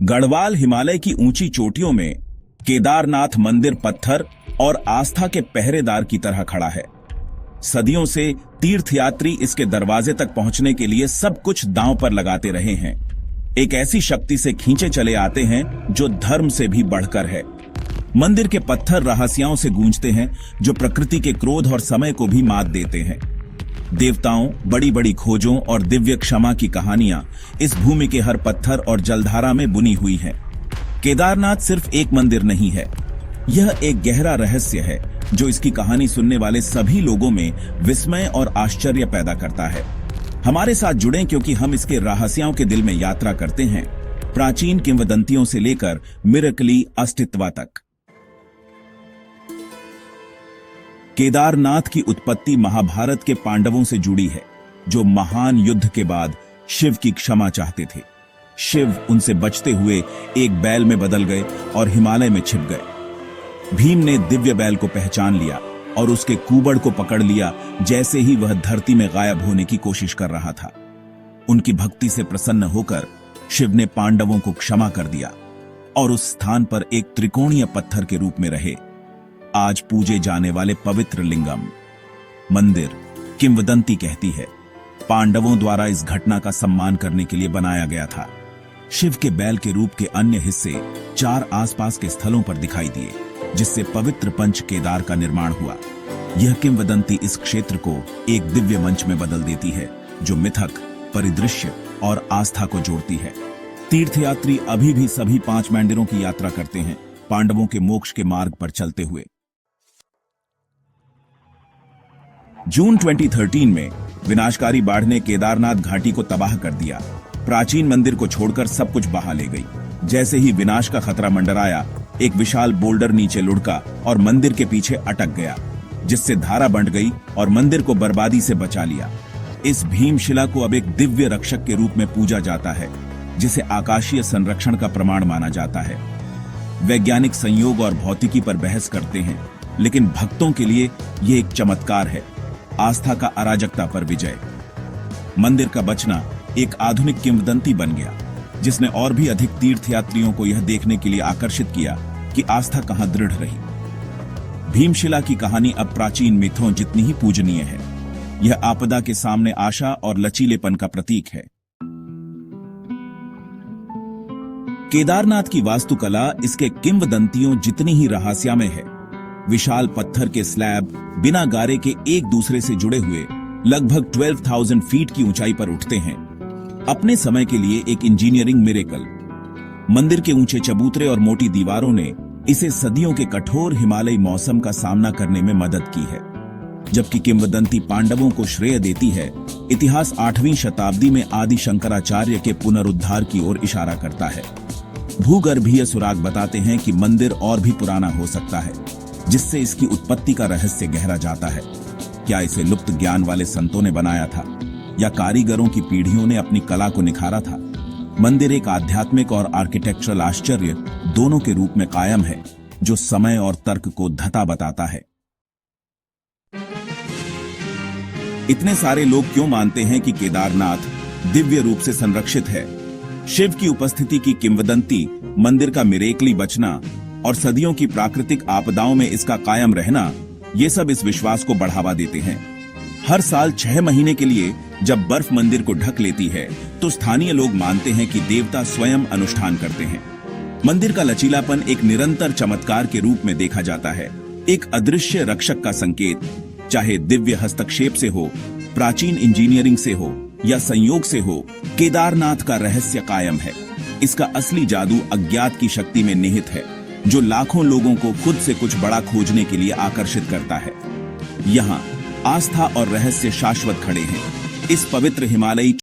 गढ़वाल हिमालय की ऊंची चोटियों में केदारनाथ मंदिर पत्थर और आस्था के पहरेदार की तरह खड़ा है। सदियों से तीर्थयात्री इसके दरवाजे तक पहुंचने के लिए सब कुछ दांव पर लगाते रहे हैं। एक ऐसी शक्ति से खींचे चले आते हैं जो धर्म से भी बढ़कर है। मंदिर के पत्थर रहस्यों से गूंजते हैं जो प्रकृति के क्रोध और समय को भी मात देते हैं। देवताओं, बड़ी बड़ी खोजों और दिव्य क्षमा की कहानियां इस भूमि के हर पत्थर और जलधारा में बुनी हुई हैं। केदारनाथ सिर्फ एक मंदिर नहीं है, यह एक गहरा रहस्य है जो इसकी कहानी सुनने वाले सभी लोगों में विस्मय और आश्चर्य पैदा करता है। हमारे साथ जुड़ें क्योंकि हम इसके रहस्यों के दिल में यात्रा करते हैं, प्राचीन किंवदंतियों से लेकर मिरेकली अस्तित्व तक। केदारनाथ की उत्पत्ति महाभारत के पांडवों से जुड़ी है, जो महान युद्ध के बाद शिव की क्षमा चाहते थे। शिव उनसे बचते हुए एक बैल में बदल गए और हिमालय में छिप गए। भीम ने दिव्य बैल को पहचान लिया और उसके कूबड़ को पकड़ लिया जैसे ही वह धरती में गायब होने की कोशिश कर रहा था। उनकी भक्ति से प्रसन्न होकर शिव ने पांडवों को क्षमा कर दिया और उस स्थान पर एक त्रिकोणीय पत्थर के रूप में रहे आज पूजे जाने वाले पवित्र लिंगम मंदिर। किंवदंती कहती है पांडवों द्वारा इस घटना का सम्मान करने के लिए बनाया गया था। शिव के बैल के रूप के अन्य हिस्से 4 आसपास के स्थलों पर दिखाई दिए, जिससे पवित्र पंच केदार का निर्माण हुआ। यह किंवदंती इस क्षेत्र को एक दिव्य मंच में बदल देती है जो मिथक, परिदृश्य और आस्था को जोड़ती है। तीर्थयात्री अभी भी सभी 5 मंदिरों की यात्रा करते हैं, पांडवों के मोक्ष के मार्ग पर चलते हुए। जून 2013 में विनाशकारी बाढ़ ने केदारनाथ घाटी को तबाह कर दिया। प्राचीन मंदिर को छोड़कर सब कुछ बहा ले गई। जैसे ही विनाश का खतरा मंडराया, एक विशाल बोल्डर नीचे लुढ़का और मंदिर के पीछे अटक गया, जिससे धारा बंट गई और मंदिर को बर्बादी से बचा लिया। इस भीमशिला को अब एक दिव्य रक्षक के रूप में पूजा जाता है, जिसे आकाशीय संरक्षण का प्रमाण माना जाता है। वैज्ञानिक संयोग और भौतिकी पर बहस करते हैं, लेकिन भक्तों के लिए यह एक चमत्कार है, आस्था का अराजकता पर विजय। मंदिर का बचना एक आधुनिक किंवदंती बन गया, जिसने और भी अधिक तीर्थयात्रियों को यह देखने के लिए आकर्षित किया कि आस्था कहां दृढ़ रही। भीमशिला की कहानी अब प्राचीन मिथों जितनी ही पूजनीय है। यह आपदा के सामने आशा और लचीलेपन का प्रतीक है। केदारनाथ की वास्तुकला इसके किंवदंतियों जितनी ही रहस्यमय है। विशाल पत्थर के स्लैब बिना गारे के एक दूसरे से जुड़े हुए लगभग 12,000 फीट की ऊंचाई पर उठते हैं, अपने समय के लिए एक इंजीनियरिंग मिरेकल। मंदिर के ऊंचे चबूतरे और मोटी दीवारों ने इसे सदियों के कठोर हिमालयी मौसम का सामना करने में मदद की है। जबकि किंवदंती पांडवों को श्रेय देती है, इतिहास 8वीं शताब्दी में आदि शंकराचार्य के पुनरुद्धार की ओर इशारा करता है। भूगर्भीय सुराग बताते हैं कि मंदिर और भी पुराना हो सकता है, जिससे इसकी उत्पत्ति का रहस्य गहरा जाता है। क्या इसे लुप्त ज्ञान वाले संतों ने बनाया था या कारीगरों की पीढ़ियों ने अपनी कला को निखारा था? मंदिर एक आध्यात्मिक और आर्किटेक्चरल आश्चर्य दोनों के रूप में कायम है, जो समय और तर्क को धता बताता है। इतने सारे लोग क्यों मानते हैं कि केदारनाथ दिव्य रूप से संरक्षित है? शिव की उपस्थिति की किंवदंती, मंदिर का मिरेकली बचना और सदियों की प्राकृतिक आपदाओं में इसका कायम रहना, ये सब इस विश्वास को बढ़ावा देते हैं। हर साल 6 महीने के लिए जब बर्फ मंदिर को ढक लेती है, तो स्थानीय लोग मानते हैं कि देवता स्वयं अनुष्ठान करते हैं। मंदिर का लचीलापन एक निरंतर चमत्कार के रूप में देखा जाता है, एक अदृश्य रक्षक का संकेत। चाहे दिव्य हस्तक्षेप से हो, प्राचीन इंजीनियरिंग से हो या संयोग से हो, केदारनाथ का रहस्य कायम है। इसका असली जादू अज्ञात की शक्ति में निहित है, जो लाखों लोगों को खुद से कुछ बड़ा खोजने के लिए आकर्षित करता है। यहाँ आस्था और रहस्य शाश्वत खड़े हैं। इस पवित्र हिमालयी